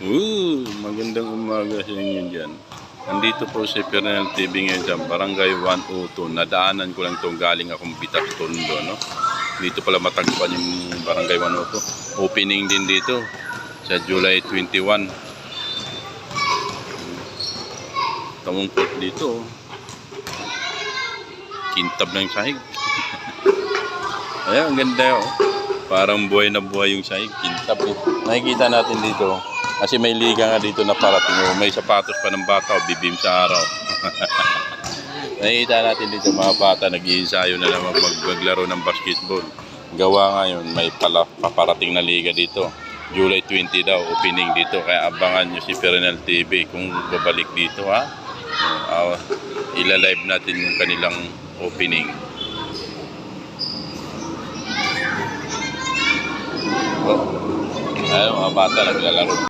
Magandang umaga sa inyo dyan. Nandito po si Fernel TV ngayon dyan, Barangay 102. Nadaanan ko lang itong galing akong Bitak Tondo, no? Dito pala matagpuan yung Barangay 102. Opening din dito sa July 21. Tamungkot dito. Kintab ng sahig. Ayan, ang ganda yun. Parang buhay na buhay yung sahig. Kintab eh. Nakikita natin dito. Kasi may liga nga dito na parating. May sapatos pa ng bata o bibim sa araw. Nakikita natin dito mga bata nag-iinsayo na naman maglaro ng basketball. Gawa ngayon may paparating na liga dito. July 20 daw opening dito. Kaya abangan nyo si Fernel TV kung babalik dito ha. Ila-live natin yung kanilang opening. Ayun mga bata naglalaro.